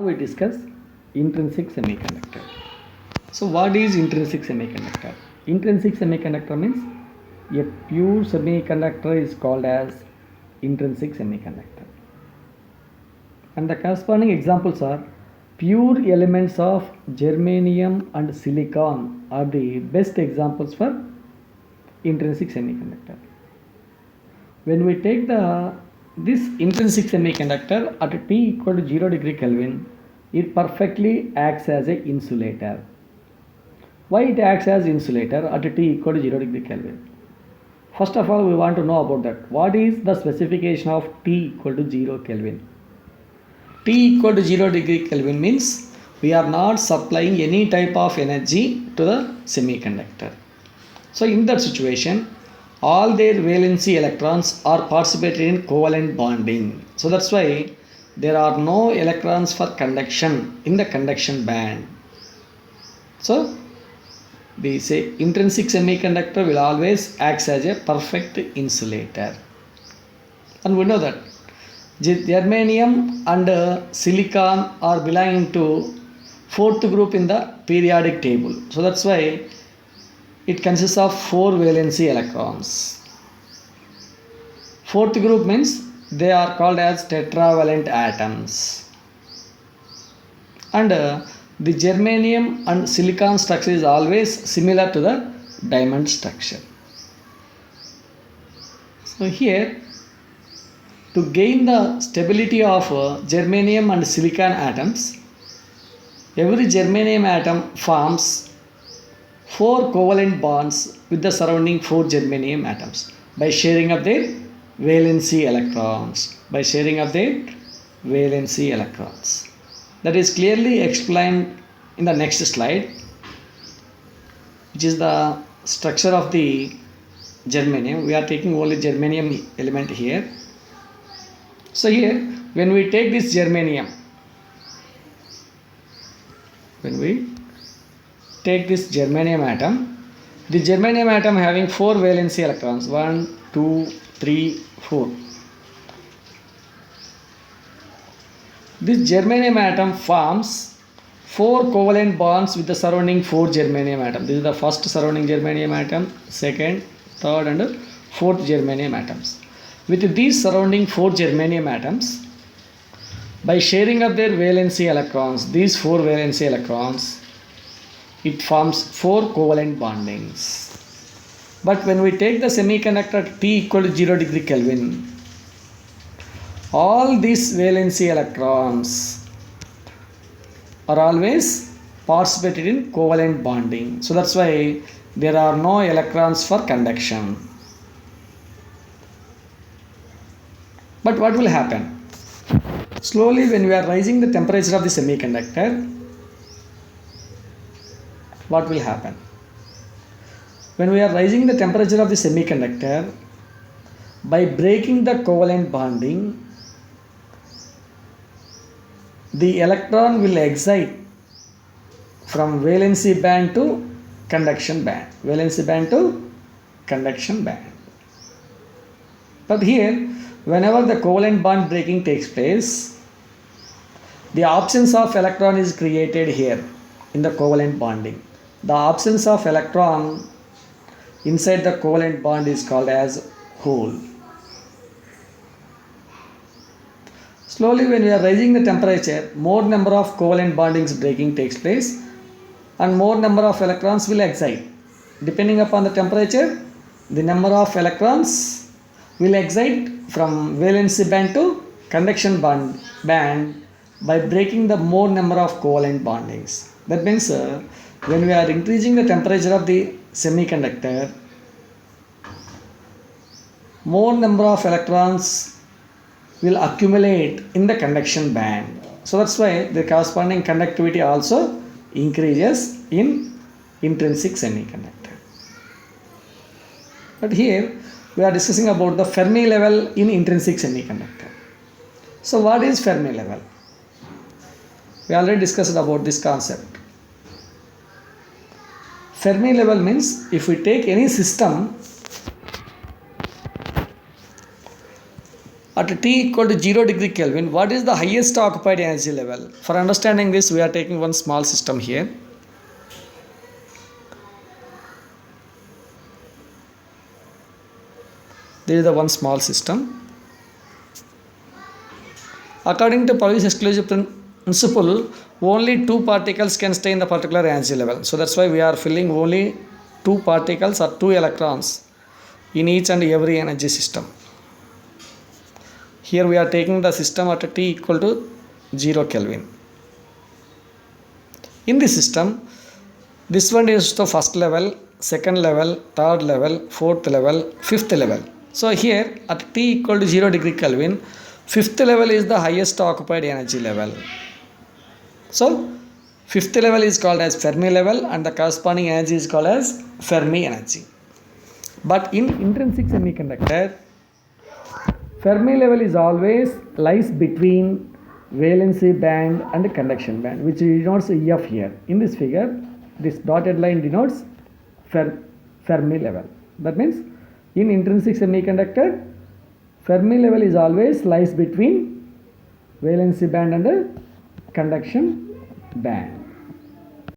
We discuss intrinsic semiconductor. So what is intrinsic semiconductor? Intrinsic semiconductor means a pure semiconductor is called as intrinsic semiconductor. And the corresponding examples are pure elements of germanium and silicon are the best examples for intrinsic semiconductor. When we take this intrinsic semiconductor at T equal to 0 degree Kelvin, it perfectly acts as a insulator. Why it acts as insulator at T equal to 0 degree Kelvin? First of all, we want to know about that. What is the specification of T equal to 0 Kelvin? T equal to 0 degree Kelvin means we are not supplying any type of energy to the semiconductor. So in that situation, all their valency electrons are participating in covalent bonding. So that's why there are no electrons for conduction in the conduction band. So we say intrinsic semiconductor will always act as a perfect insulator. And we know that germanium and silicon are belonging to fourth group in the periodic table. So that's why it consists of 4 valency electrons. Fourth group means they are called as tetravalent atoms. And the germanium and silicon structure is always similar to the diamond structure. So here, to gain the stability of germanium and silicon atoms, every germanium atom forms 4 covalent bonds with the surrounding 4 germanium atoms by sharing of their valency electrons. That is clearly explained in the next slide, which is the structure of the germanium. We are taking only germanium element here. So here, when we take this germanium, atom, the germanium atom having 4 valency electrons, 1, 2, 3, 4. This germanium atom forms 4 covalent bonds with the surrounding 4 germanium atom. This is the first surrounding germanium atom, second, third and fourth germanium atoms. With these surrounding 4 germanium atoms, by sharing of their valency electrons, these 4 valency electrons, it forms 4 covalent bondings. But when we take the semiconductor T equal to 0 degree Kelvin, all these valency electrons are always participated in covalent bonding. So that's why there are no electrons for conduction. But what will happen? Slowly, when we are raising the temperature of the semiconductor, what will happen? When we are raising the temperature of the semiconductor, by breaking the covalent bonding, the electron will excite from valency band to conduction band. But here, whenever the covalent bond breaking takes place, the absence of electron is created here in the covalent bonding. The absence of electron inside the covalent bond is called as hole. Slowly, when we are raising the temperature, more number of covalent bondings breaking takes place and more number of electrons will excite. Depending upon the temperature, the number of electrons will excite from valency band to conduction band by breaking the more number of covalent bondings. That means when we are increasing the temperature of the semiconductor, more number of electrons will accumulate in the conduction band. So that's why the corresponding conductivity also increases in intrinsic semiconductor. But here we are discussing about the Fermi level in intrinsic semiconductor. So what is Fermi level? We already discussed about this concept. Fermi level means if we take any system At T equal to 0 degree Kelvin, what is the highest occupied energy level? For understanding this, we are taking one small system here. This is the one small system. According to Pauli's exclusive principle, only two particles can stay in the particular energy level. So that's why we are filling only two particles or two electrons in each and every energy system. Here we are taking the system at T equal to 0 Kelvin. In this system, this one is the first level, second level, third level, fourth level, fifth level. So here at T equal to 0 degree Kelvin, fifth level is the highest occupied energy level. So fifth level is called as Fermi level and the corresponding energy is called as Fermi energy. But in intrinsic semiconductor, Fermi level is always lies between valency band and conduction band, which denotes EF here. In this figure, this dotted line denotes Fermi level. That means in intrinsic semiconductor, Fermi level is always lies between valency band and conduction band.